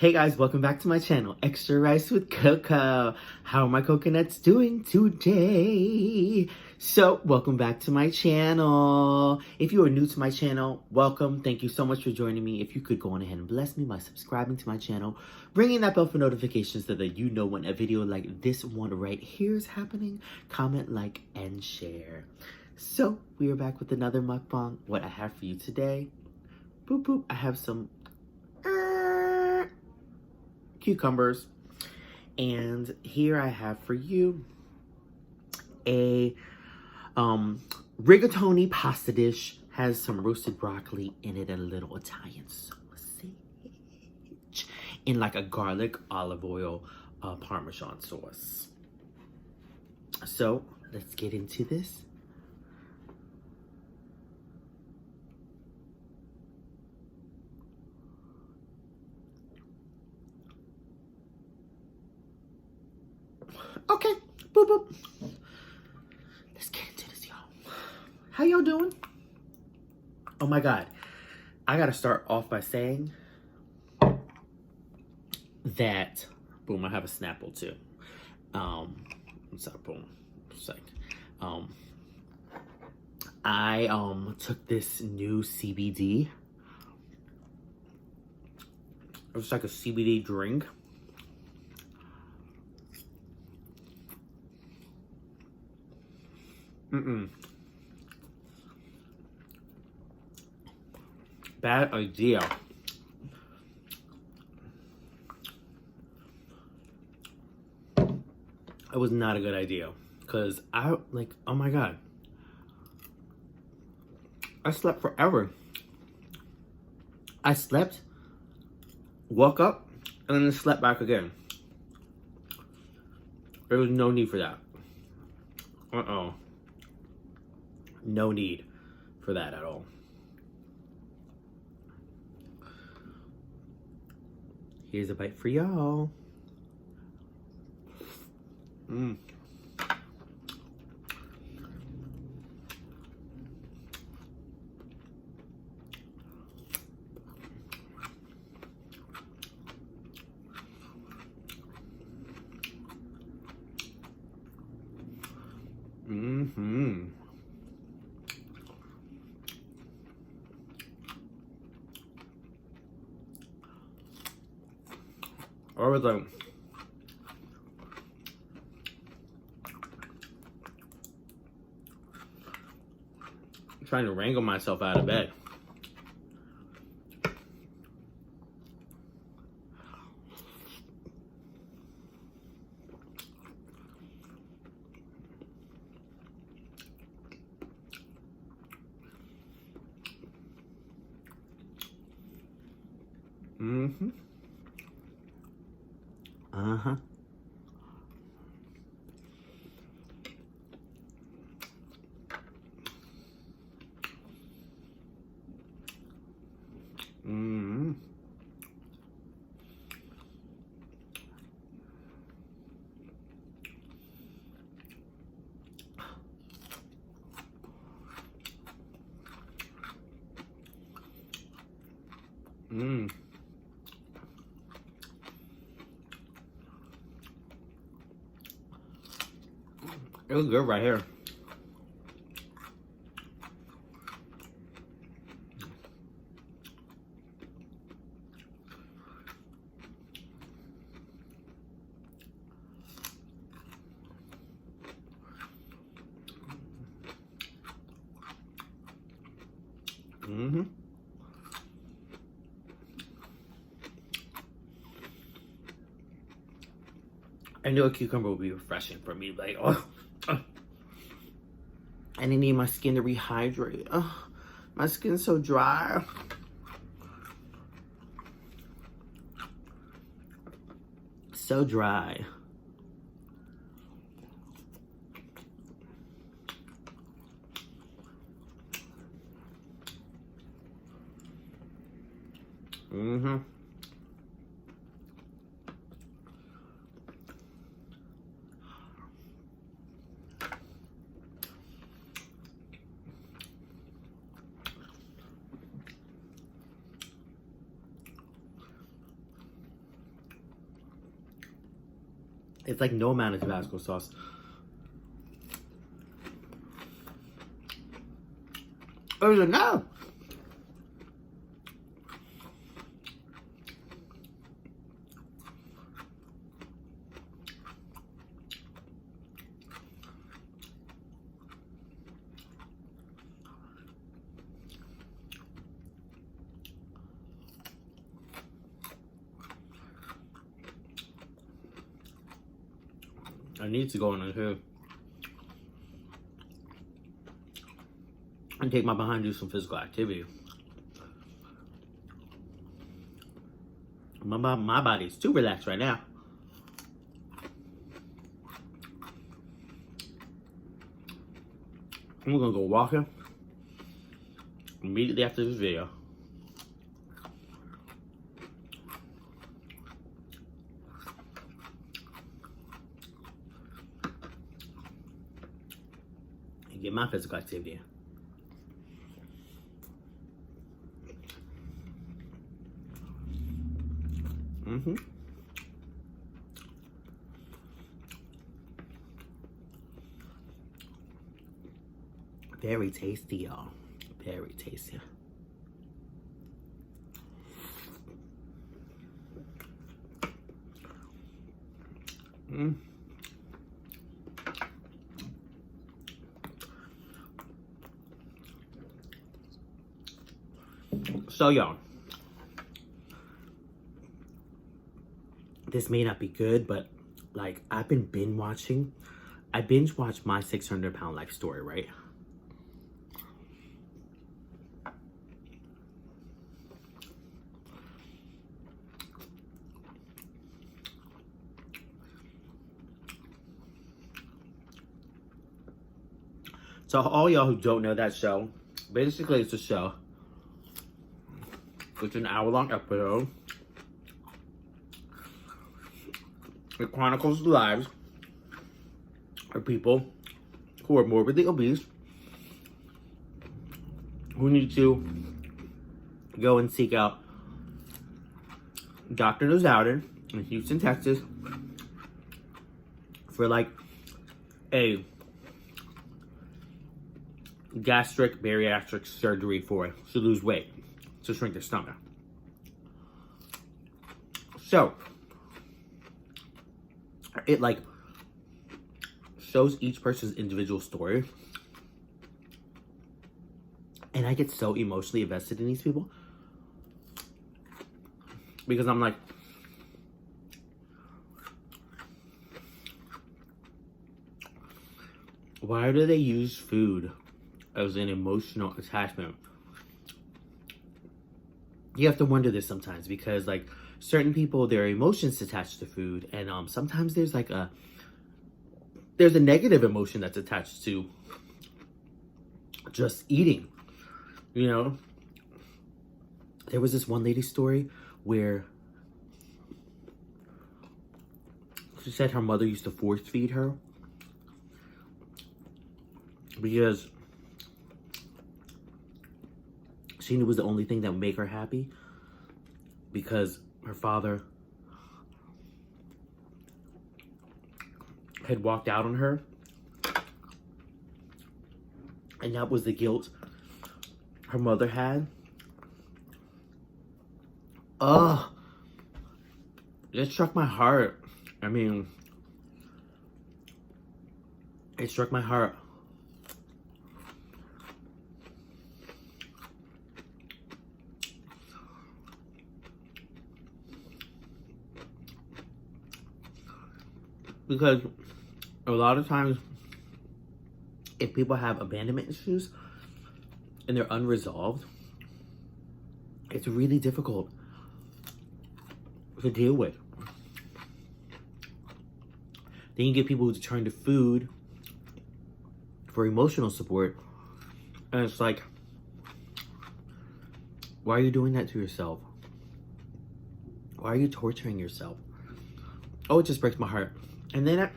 Hey guys, welcome back to my channel, Extra Rice with KoKo. How are my coconuts doing today? So, welcome back to my channel. If you are new to my channel, welcome. Thank you so much for joining me. If you could go on ahead and bless me by subscribing to my channel, ringing that bell for notifications so that you know when a video like this one right here is happening, comment, like, and share. So, we are back with another mukbang. What I have for you today, boop boop, I have some cucumbers, and here I have for you a rigatoni pasta dish. Has some roasted broccoli in it and a little Italian sausage in like a garlic olive oil parmesan sauce. So let's get into this. Okay, boop boop. Let's get into this, y'all. How y'all doing? Oh my God. I gotta start off by saying that, boom, I have a Snapple too. Sorry, boom. I took this new CBD. It was like a CBD drink. Bad idea. It was not a good idea. Because I, like, oh my God. I slept forever. I slept, woke up, and then slept back again. There was no need for that. No need for that at all. Here's a bite for y'all. Everything. I'm trying to wrangle myself out of bed. It was good right here. I knew a cucumber would be refreshing for me. Like, I didn't need my skin to rehydrate. Oh, my skin's so dry. So dry. It's like no amount of Tabasco sauce. There's enough. I need to go in here and take my behind, do some physical activity. My body's too relaxed right now. I'm gonna go walking immediately after this video. And get my physical activity in. Very tasty, y'all. Very tasty. So, y'all, this may not be good, but like I've been binge watching. I binge watched My 600 Pound Life Story, right? So all y'all who don't know that show, basically it's a show. It's an hour-long episode. It chronicles the lives of people who are morbidly obese, who need to go and seek out Dr. Nozowden in Houston, Texas, for like a gastric bariatric surgery to lose weight, to shrink their stomach. So it like shows each person's individual story, and I get so emotionally invested in these people because I'm like, why do they use food as an emotional attachment? You have to wonder this sometimes, because like certain people, their emotions attached to food, and sometimes there's like a negative emotion that's attached to just eating. You know, there was this one lady's story where she said her mother used to force feed her because she knew it was the only thing that would make her happy, because her father had walked out on her, and that was the guilt her mother had. Ugh, it struck my heart. I mean, it struck my heart. Because a lot of times, if people have abandonment issues and they're unresolved, it's really difficult to deal with. Then you get people who turn to food for emotional support, and it's like, why are you doing that to yourself? Why are you torturing yourself? Oh, it just breaks my heart. And then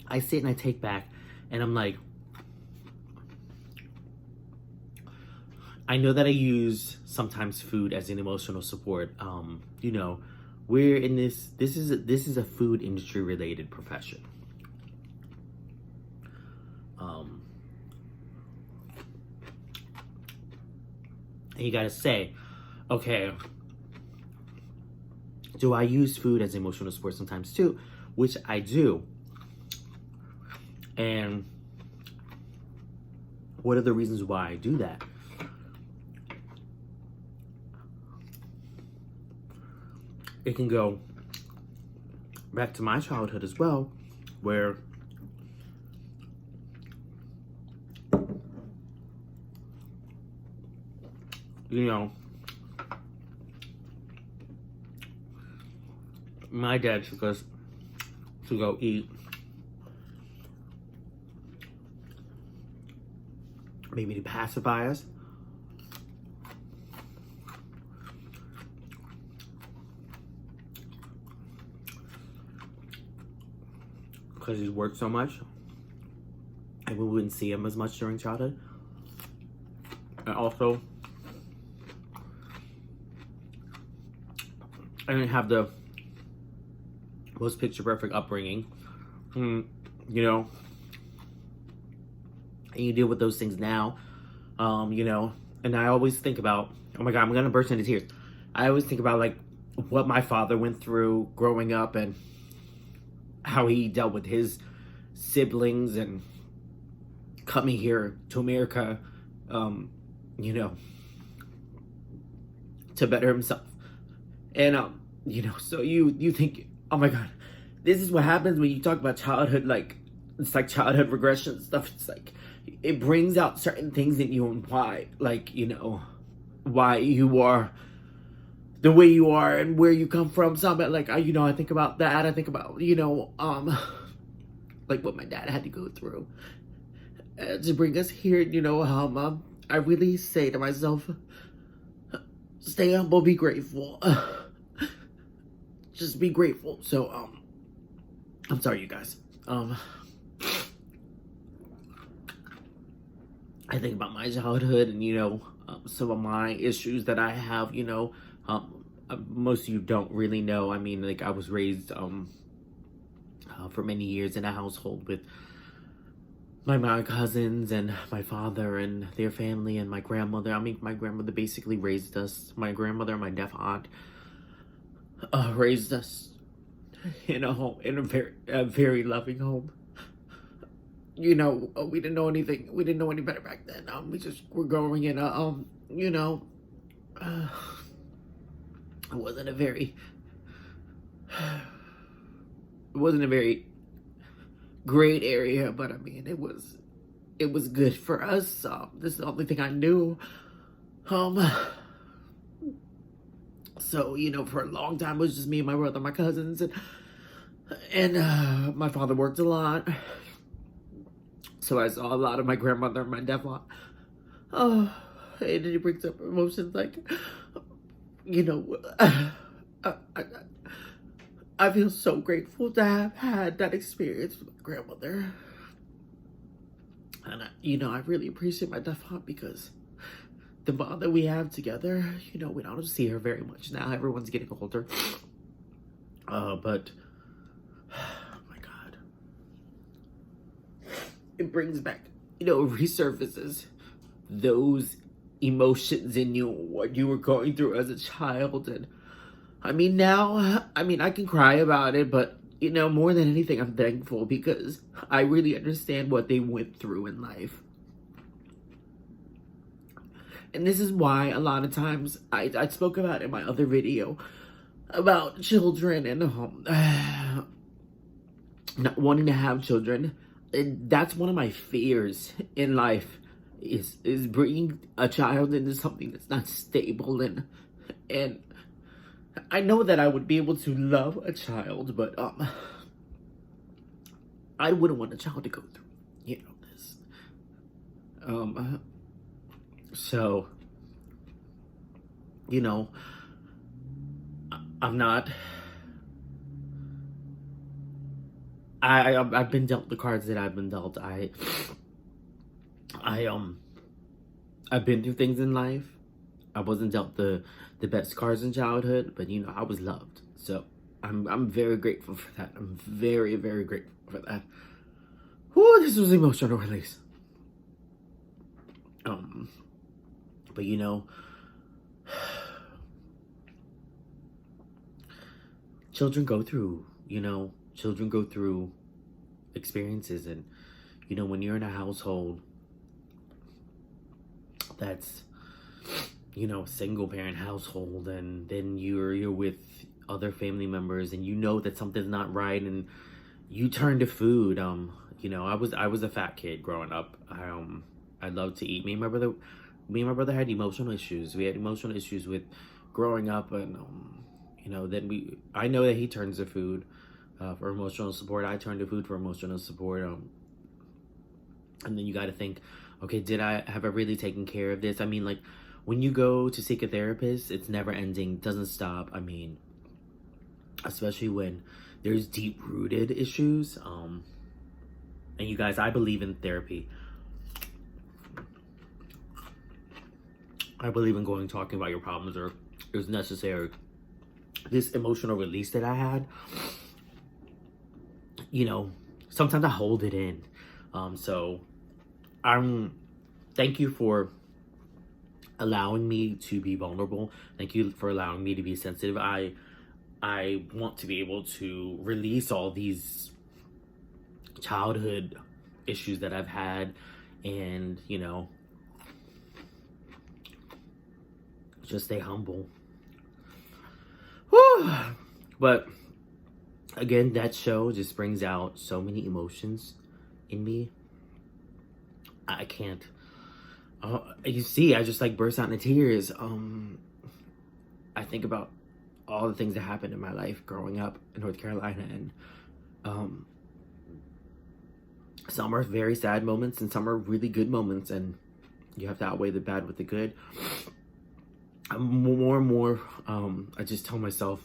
I sit and I take back, and I'm like, I know that I use sometimes food as an emotional support, you know, we're in this is a food industry related profession. And you gotta say, okay, do I use food as emotional support sometimes too? Which I do. And what are the reasons why I do that? It can go back to my childhood as well, where you know, my dad took us to go eat maybe to pacify us. Because he worked so much and we wouldn't see him as much during childhood. And also, I didn't have the most picture perfect upbringing, you know, and you deal with those things now, you know, and I always think about, oh my God, I'm gonna burst into tears. I always think about like what my father went through growing up and how he dealt with his siblings and coming here to America, you know, to better himself. And, you know, so you think, oh my God, this is what happens when you talk about childhood, like, it's like childhood regression stuff. It's like, it brings out certain things in you and why, like, you know, why you are the way you are and where you come from. So, like, you know, I think about that. I think about, you know, like what my dad had to go through to bring us here. You know, I really say to myself, stay humble, be grateful. Just be grateful. So, I'm sorry, you guys. I think about my childhood and, you know, some of my issues that I have, you know, most of you don't really know. I mean, like, I was raised, for many years in a household with my cousins and my father and their family and my grandmother. I mean, my grandmother basically raised us. My grandmother and my deaf aunt raised us in a home, in a very loving home. You know, we didn't know anything. We didn't know any better back then. We just were growing in a, you know, it wasn't a very great area, but I mean, it was good for us. This is the only thing I knew. So, you know, for a long time, it was just me and my brother, my cousins, and my father worked a lot. So I saw a lot of my grandmother and my deaf aunt. Oh, and it brings up emotions like, you know, I feel so grateful to have had that experience with my grandmother. And, you know, I really appreciate my deaf aunt because the bond that we have together, you know, we don't see her very much now. Everyone's getting older. But, oh my God. It brings back, you know, resurfaces those emotions in you, what you were going through as a child. And I mean, now, I mean, I can cry about it, but, you know, more than anything, I'm thankful because I really understand what they went through in life. And this is why a lot of times I spoke about in my other video about children and not wanting to have children. And that's one of my fears in life is bringing a child into something that's not stable. And I know that I would be able to love a child, but I wouldn't want a child to go through, you know, this. So, you know, I'm not. I've been dealt the cards that I've been dealt. I've been through things in life. I wasn't dealt the best cards in childhood, but you know, I was loved. So I'm very grateful for that. I'm very, very grateful for that. Whew, this was emotional release. But you know, children go through experiences, and when you're in a household that's single parent household, and then you're with other family members, and that something's not right, and you turn to food. I was a fat kid growing up. I loved to eat. Me and my brother had emotional issues. We had emotional issues with growing up, and I know that he turns to food for emotional support. I turn to food for emotional support. And then you got to think, okay, have I really taken care of this? I mean, like, when you go to seek a therapist, it's never ending, doesn't stop. I mean, especially when there's deep-rooted issues. And you guys, I believe in therapy. I believe in talking about your problems, or it was necessary. This emotional release that I had, sometimes I hold it in. So thank you for allowing me to be vulnerable. Thank you for allowing me to be sensitive. I want to be able to release all these childhood issues that I've had, and just stay humble. Whew. But again, that show just brings out so many emotions in me. I can't. You see, I just burst out into tears. I think about all the things that happened in my life growing up in North Carolina, and some are very sad moments, and some are really good moments, and you have to outweigh the bad with the good. More and more, I just tell myself,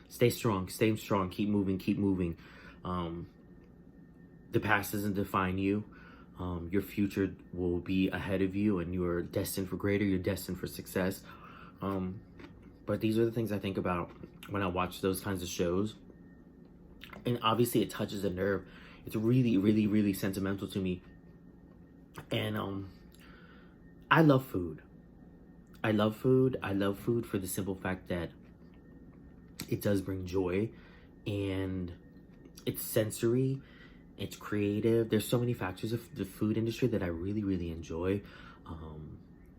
stay strong, keep moving. The past doesn't define you. Your future will be ahead of you, and you're destined for greater, you're destined for success. But these are the things I think about when I watch those kinds of shows. And obviously it touches a nerve. It's really, really, really sentimental to me. And I love food. I love food for the simple fact that it does bring joy, and it's sensory, it's creative. There's so many factors of the food industry that I really, really enjoy.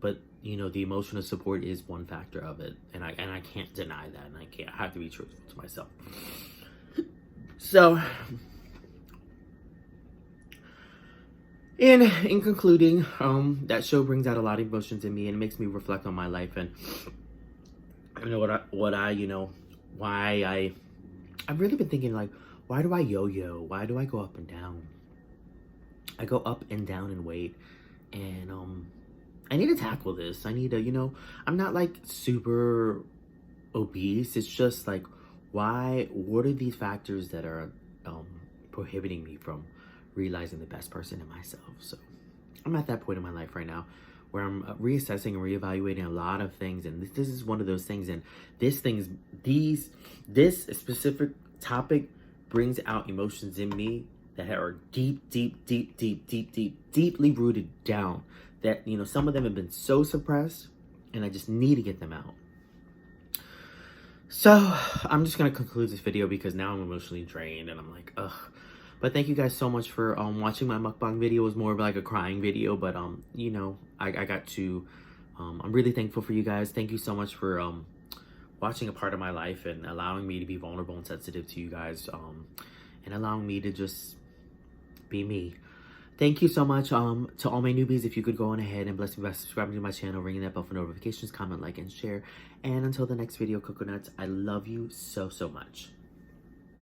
But the emotional support is one factor of it, and I can't deny that, and I have to be truthful to myself. So, in concluding, that show brings out a lot of emotions in me, and it makes me reflect on my life, and I've really been thinking, why do I yo-yo? Why do I go up and down? I go up and down in weight, and I need to tackle this. I need to, I'm not super obese. It's just what are these factors that are prohibiting me from realizing the best person in myself? So I'm at that point in my life right now where I'm reassessing and reevaluating a lot of things, and this is one of those things. And this specific topic brings out emotions in me that are deeply rooted down, that some of them have been so suppressed, and I just need to get them out. So I'm just gonna conclude this video because now I'm emotionally drained, and I'm like, ugh. But thank you guys so much for watching my mukbang video. It was more of a crying video, but I got to I'm really thankful for you guys. Thank you so much for watching a part of my life and allowing me to be vulnerable and sensitive to you guys, and allowing me to just be me. Thank you so much to all my newbies. If you could go on ahead and bless me by subscribing to my channel, ringing that bell for notifications, comment, like, and share. And until the next video, coconuts, I love you so, so much.